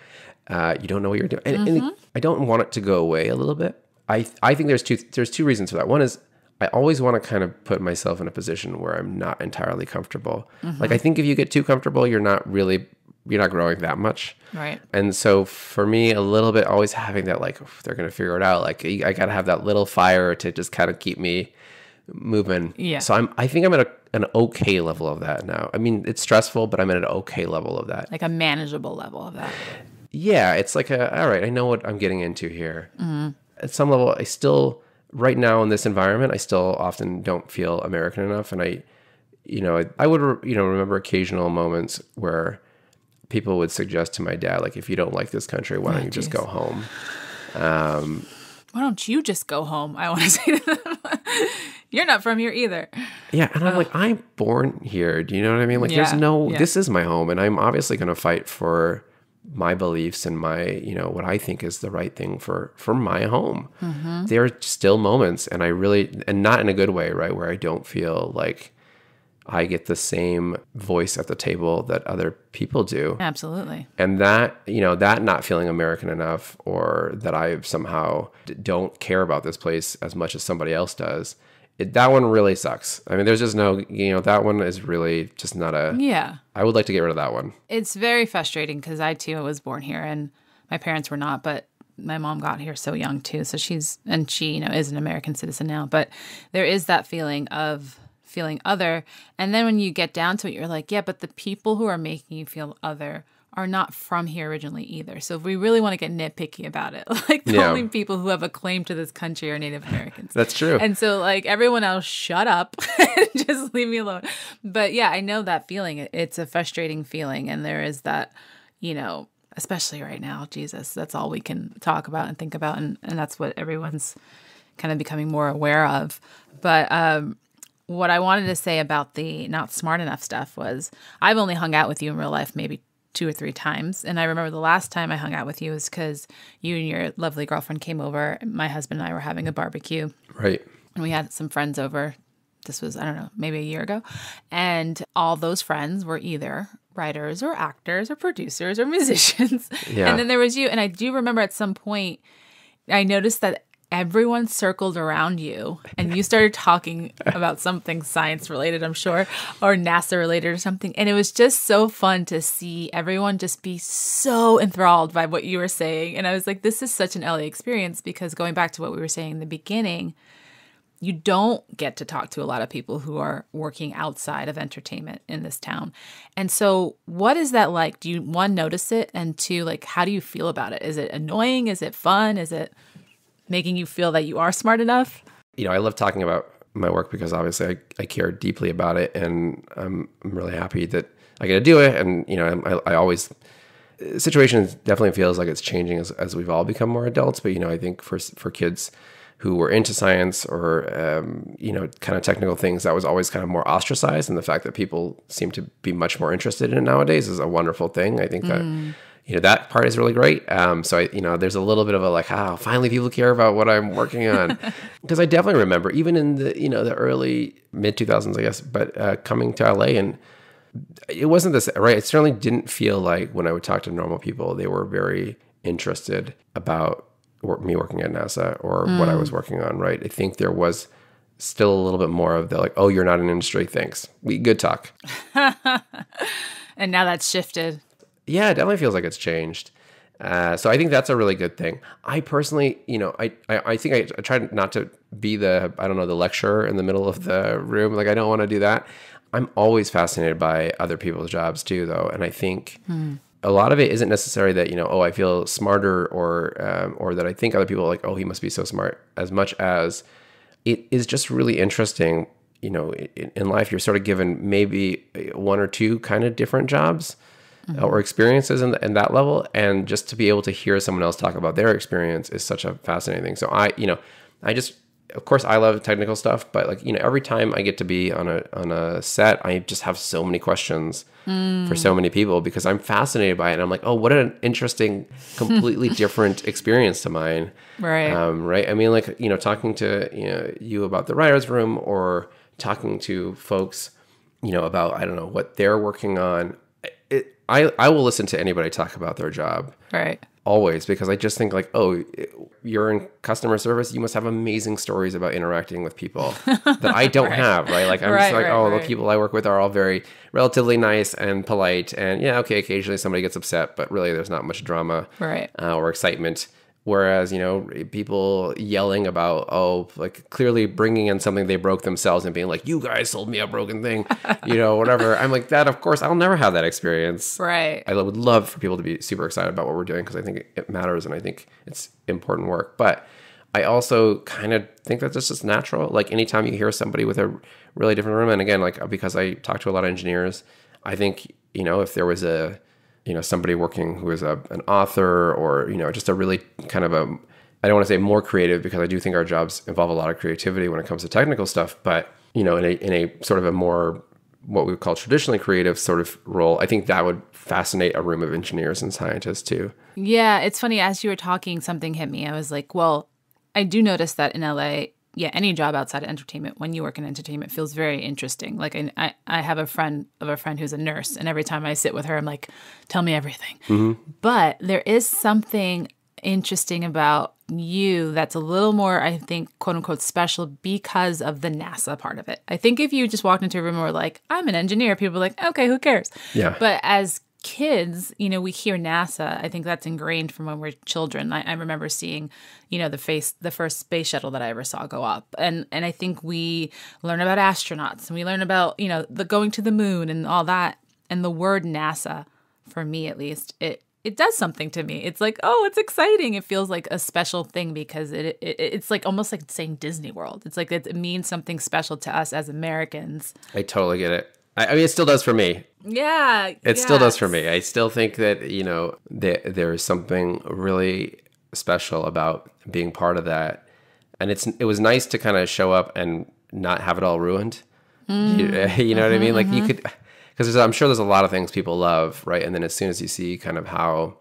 don't know what you're doing. And I don't want it to go away a little bit. I think there's two reasons for that. One is I always want to kind of put myself in a position where I'm not entirely comfortable. Mm-hmm. Like I think if you get too comfortable, you're not growing that much. Right. And so for me, a little bit always having that, like, they're going to figure it out. Like I got to have that little fire to just kind of keep me moving. Yeah. So I think I'm at an okay level of that now. I mean, it's stressful, but I'm at an okay level of that. Like a manageable level of that. Yeah, it's like all right, I know what I'm getting into here. At some level, I still, right now in this environment, I still often don't feel American enough. And I would, remember occasional moments where people would suggest to my dad, like, if you don't like this country, why don't you just go home? Why don't you just go home? I want to say to them, you're not from here either. Yeah, and I'm like, I'm born here. Do you know what I mean? Like, this is my home, and I'm obviously going to fight for my beliefs and my, what I think is the right thing for my home. There are still moments, and and not in a good way, right, where I don't feel like I get the same voice at the table that other people do. Absolutely. And that, that not feeling American enough, or that I somehow don't care about this place as much as somebody else does, that one really sucks. I mean, there's just no, that one is really just not I would like to get rid of that one. It's very frustrating because I too was born here and my parents were not, but my mom got here so young too. So she, is an American citizen now, but there is that feeling of feeling other. And then when you get down to it, you're like, yeah, but the people who are making you feel other are not from here originally either. So if we really want to get nitpicky about it, like the only people who have a claim to this country are Native Americans. That's true. And so like everyone else, shut up and just leave me alone. But yeah, I know that feeling. It's a frustrating feeling. And there is that, especially right now, Jesus, that's all we can talk about and think about. And that's what everyone's kind of becoming more aware of. But, what I wanted to say about the not smart enough stuff was I've only hung out with you in real life maybe 2 or 3 times. And I remember the last time I hung out with you was because you and your lovely girlfriend came over. My husband and I were having a barbecue. Right. And we had some friends over. This was, I don't know, maybe a year ago. And all those friends were either writers or actors or producers or musicians. Yeah. And then there was you. And I do remember at some point, I noticed that everyone circled around you and you started talking about something science related, I'm sure, or NASA related or something. And it was just so fun to see everyone just be so enthralled by what you were saying. And I was like, this is such an LA experience, because going back to what we were saying in the beginning, you don't get to talk to a lot of people who are working outside of entertainment in this town. And so what is that like? Do you, one, notice it? And two, like, how do you feel about it? Is it annoying? Is it fun? Is it making you feel that you are smart enough? I love talking about my work because obviously I care deeply about it, and I'm really happy that I get to do it. And, I always, situation definitely feels like it's changing as we've all become more adults. But, I think for kids who were into science or, kind of technical things, that was always kind of more ostracized. And the fact that people seem to be much more interested in it nowadays is a wonderful thing. I think that, that part is really great. So there's a little bit of a like, finally people care about what I'm working on. Because I definitely remember even in the, the early mid 2000s, I guess, but coming to LA, and it wasn't this, right? It certainly didn't feel like when I would talk to normal people, they were very interested about me working at NASA or what I was working on, right? I think there was still a little bit more of the like, oh, you're not in industry, thanks. Good talk. And now that's shifted. Yeah, it definitely feels like it's changed. So I think that's a really good thing. I personally, I think I try not to be the lecturer in the middle of the room. Like, I don't want to do that. I'm always fascinated by other people's jobs too, though. And I think a lot of it isn't necessarily that, I feel smarter or that I think other people are like, oh, he must be so smart, as much as it is just really interesting. In life, you're sort of given maybe 1 or 2 kind of different jobs or experiences in that level. And just to be able to hear someone else talk about their experience is such a fascinating thing. So of course I love technical stuff, but like, every time I get to be on a set, I just have so many questions for so many people because I'm fascinated by it. And I'm like, oh, what an interesting, completely different experience to mine. Right. Right. I mean, like, talking to, you about the writer's room or talking to folks, about, I don't know, what they're working on. I will listen to anybody talk about their job. Right. Always, because I just think like, oh, you're in customer service, you must have amazing stories about interacting with people that I don't have, right? Like, I'm just like, the people I work with are all very relatively nice and polite. And yeah, okay, occasionally somebody gets upset, but really there's not much drama or excitement Whereas, people yelling about, like clearly bringing in something they broke themselves and being like, you guys sold me a broken thing, whatever. I'm like, that, of course, I'll never have that experience. Right. I would love for people to be super excited about what we're doing because I think it matters and I think it's important work. But I also kind of think that this is natural. Like anytime you hear somebody with a really different room, and again, like because I talk to a lot of engineers, I think, if there was somebody working who is an author or, just a really kind of I don't want to say more creative because I do think our jobs involve a lot of creativity when it comes to technical stuff, but, in a sort of a more, what we would call traditionally creative sort of role, I think that would fascinate a room of engineers and scientists too. Yeah, it's funny. As you were talking, something hit me. I was like, well, I do notice that in LA, any job outside of entertainment, when you work in entertainment, feels very interesting. Like I have a friend who's a nurse, and every time I sit with her, I'm like, tell me everything. Mm-hmm. But there is something interesting about you that's a little more, I think, quote unquote, special because of the NASA part of it. I think if you just walked into a room and were like, I'm an engineer, people are like, okay, who cares? Yeah. But as kids, we hear NASA. I think that's ingrained from when we're children. I remember seeing, the first space shuttle that I ever saw go up. And I think we learn about astronauts and we learn about, the going to the moon and all that. And the word NASA, for me at least, it does something to me. It's like, oh, it's exciting. It feels like a special thing because it's like almost like saying Disney World. It's like it means something special to us as Americans. I totally get it. I mean, it still does for me. Yeah. It still does for me. I still think that, there is something really special about being part of that. And it was nice to kind of show up and not have it all ruined. You know what I mean? Like you could, because I'm sure there's a lot of things people love, right? And then as soon as you see kind of how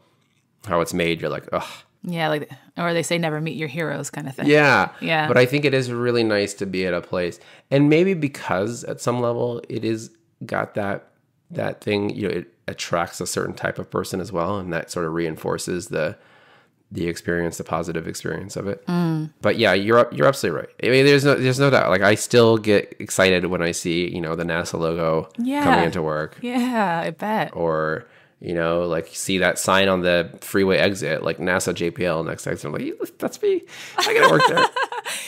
it's made, you're like, ugh. Yeah, or they say never meet your heroes kind of thing. Yeah. Yeah. But I think it is really nice to be at a place. And maybe because at some level it is got that thing, it attracts a certain type of person as well, and that sort of reinforces the experience, the positive experience of it. But yeah, you're absolutely right. I mean, there's no doubt. Like I still get excited when I see the NASA logo coming into work. Yeah, I bet. Or like see that sign on the freeway exit, like NASA JPL next exit. I'm like, that's me. I gotta work there.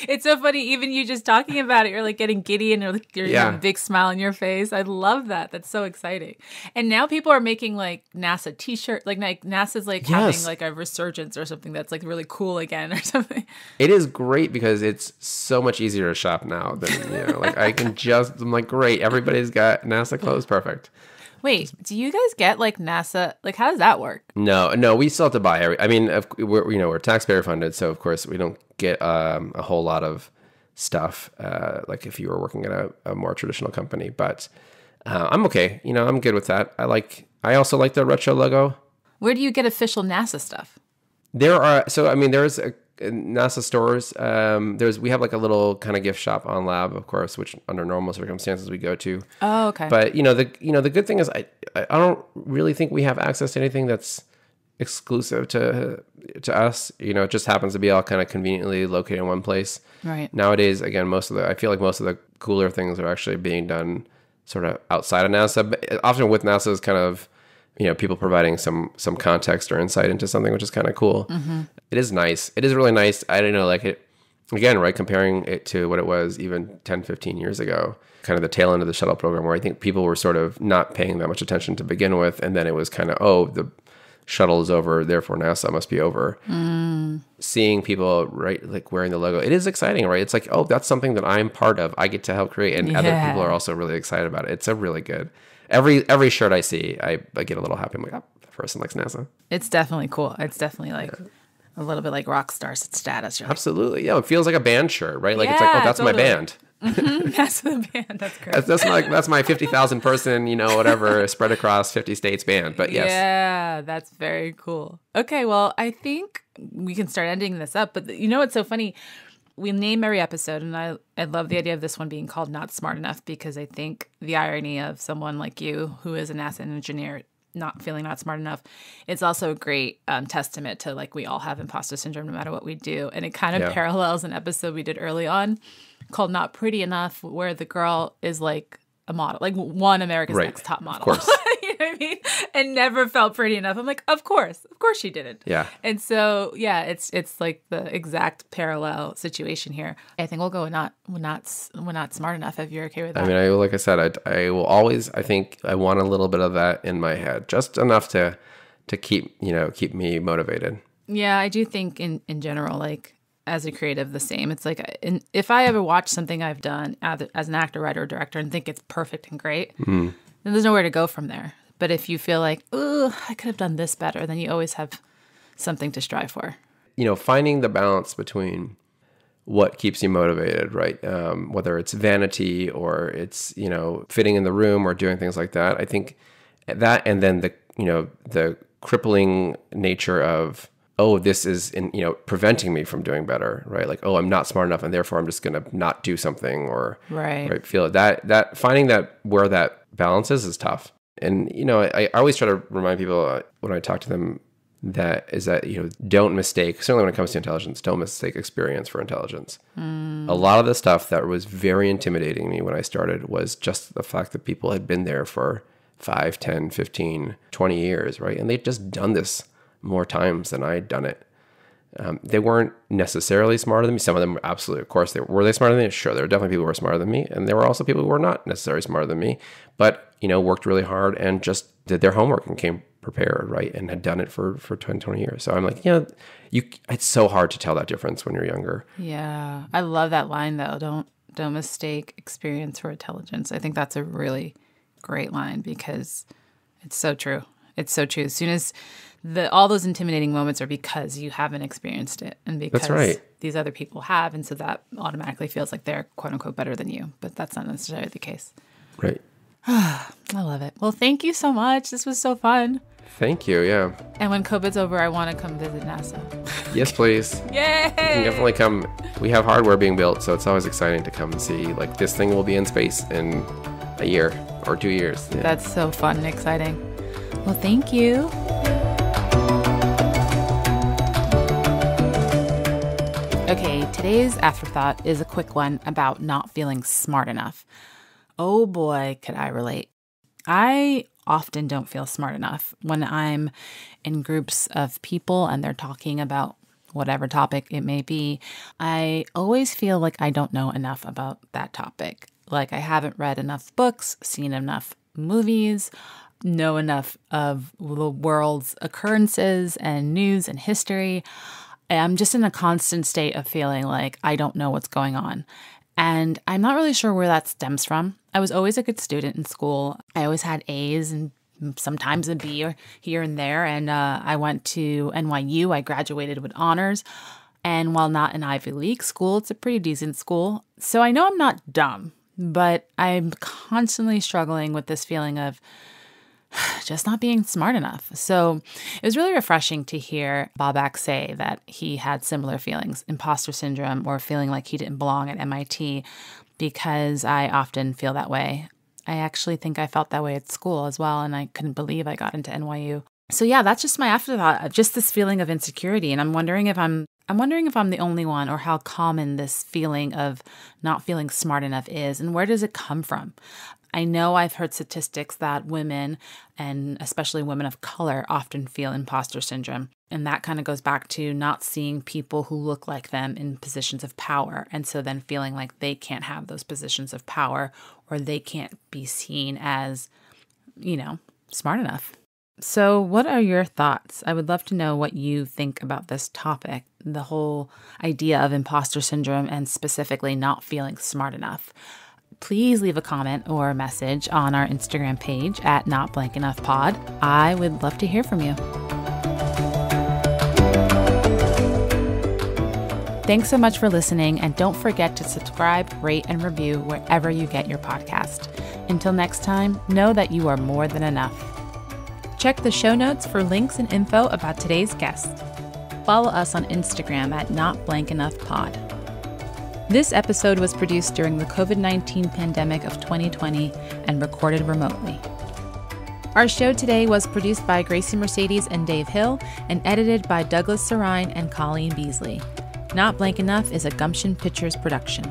It's so funny. Even you just talking about it, you're like getting giddy and you're having a big smile on your face. I love that. That's so exciting. And now people are making like NASA t-shirts. Like NASA's like having like a resurgence or something that's like really cool again or something. It is great because it's so much easier to shop now than, like I'm like, great. Everybody's got NASA clothes. Perfect. Wait, do you guys get like NASA? Like, how does that work? No, we still have to buy I mean, we're taxpayer funded, so of course we don't get a whole lot of stuff like if you were working at a more traditional company. But I'm okay. I'm good with that. I also like the retro logo. Where do you get official NASA stuff? There's NASA stores. We have like a little kind of gift shop on Lab, of course, which under normal circumstances we go to. Oh, okay. But the good thing is I don't really think we have access to anything that's exclusive to us. It just happens to be all kind of conveniently located in one place. Right. Nowadays, again, I feel like most of the cooler things are actually being done sort of outside of NASA, but often with NASA's kind of people providing some context or insight into something, which is kind of cool. Mm-hmm. It is nice. It is really nice. I don't know, like it, again, right, comparing it to what it was even 10, 15 years ago, kind of the tail end of the shuttle program, where I think people were sort of not paying that much attention to begin with. And then it was kind of, the shuttle is over, therefore NASA must be over. Seeing people, right, like wearing the logo, it is exciting, right? It's like, that's something that I'm part of. I get to help create. And other people are also really excited about it. It's a really good... Every shirt I see, I get a little happy. I'm like, that person likes NASA. It's definitely cool. It's definitely like a little bit like rock star status. Right? Absolutely. Yeah, it feels like a band shirt, right? Like it's like, that's totally my band. Mm-hmm. That's the band. That's great. That's my 50,000 person, whatever, spread across 50 states band. But yes. Yeah, that's very cool. Okay, well, I think we can start ending this up. But what's so funny? We name every episode, and I love the idea of this one being called Not Smart Enough, because I think the irony of someone like you who is a NASA engineer not feeling not smart enough, it's also a great testament to like we all have imposter syndrome no matter what we do. And it kind of parallels an episode we did early on called Not Pretty Enough, where the girl is like a model, like one America's Next Top Model. Of course. You know what I mean? and never felt pretty enough. I'm like, of course she didn't. Yeah. And so, yeah, it's like the exact parallel situation here. I think we'll go we're not smart enough, if you're okay with that. I mean, like I said, I will always, I think I want a little bit of that in my head, just enough to keep me motivated. Yeah, I do think in general, like as a creative, the same. It's like if I ever watch something I've done as an actor, writer, or director and think it's perfect and great, then there's nowhere to go from there. But if you feel like, oh, I could have done this better, then you always have something to strive for. Finding the balance between what keeps you motivated, right? Whether it's vanity or it's, fitting in the room or doing things like that. I think that, and then the crippling nature of, oh, this is preventing me from doing better, right? Like, oh, I'm not smart enough, and therefore I'm just going to not do something, or right feel that finding that where that balance is tough. And I always try to remind people when I talk to them that don't mistake, certainly when it comes to intelligence, don't mistake experience for intelligence. A lot of the stuff that was very intimidating to me when I started was just the fact that people had been there for 5, 10, 15, 20 years, right? And they'd just done this more times than I'd done it. They weren't necessarily smarter than me. Some of them, absolutely, of course, were they smarter than me? Sure, there were definitely people who were smarter than me, and there were also people who were not necessarily smarter than me, but worked really hard and just did their homework and came prepared, right, and had done it for 10, 20 years. So I'm like, it's so hard to tell that difference when you're younger. Yeah, I love that line though. Don't mistake experience for intelligence. I think that's a really great line because it's so true. It's so true. As soon as all those intimidating moments are because you haven't experienced it, and because that's right. These other people have, and so that automatically feels like they're quote unquote better than you, but that's not necessarily the case. Right. I love it. Well, thank you so much. This was so fun. Thank you. Yeah. And when COVID's over, I want to come visit NASA. Yes, please. Yay! You can definitely come. We have hardware being built, so it's always exciting to come and see. Like, this thing will be in space in a year or 2 years. Yeah. That's so fun and exciting. Well, thank you. Okay, today's afterthought is a quick one about not feeling smart enough. Oh boy, could I relate. I often don't feel smart enough when I'm in groups of people and they're talking about whatever topic it may be. I always feel like I don't know enough about that topic. Like I haven't read enough books, seen enough movies, know enough of the world's occurrences and news and history. I'm just in a constant state of feeling like I don't know what's going on. And I'm not really sure where that stems from. I was always a good student in school. I always had A's and sometimes a B or here and there. And I went to NYU. I graduated with honors. And while not an Ivy League school, it's a pretty decent school. So I know I'm not dumb, but I'm constantly struggling with this feeling of just not being smart enough. So it was really refreshing to hear Bobak say that he had similar feelings, imposter syndrome, or feeling like he didn't belong at MIT, because I often feel that way. I actually think I felt that way at school as well, and I couldn't believe I got into NYU. So yeah, that's just my afterthought, just this feeling of insecurity. And I'm wondering if I'm the only one, or how common this feeling of not feeling smart enough is, and where does it come from? I know I've heard statistics that women, and especially women of color, often feel imposter syndrome. And that kind of goes back to not seeing people who look like them in positions of power. And so then feeling like they can't have those positions of power, or they can't be seen as, smart enough. So what are your thoughts? I would love to know what you think about this topic, the whole idea of imposter syndrome and specifically not feeling smart enough. Please leave a comment or a message on our Instagram page at NotBlankEnoughPod. I would love to hear from you. Thanks so much for listening, and don't forget to subscribe, rate, and review wherever you get your podcast. Until next time, know that you are more than enough. Check the show notes for links and info about today's guest. Follow us on Instagram at NotBlankEnoughPod. This episode was produced during the COVID-19 pandemic of 2020 and recorded remotely. Our show today was produced by Gracie Mercedes and Dave Hill and edited by Douglas Sarine and Colleen Beasley. Not Blank Enough is a Gumption Pictures production.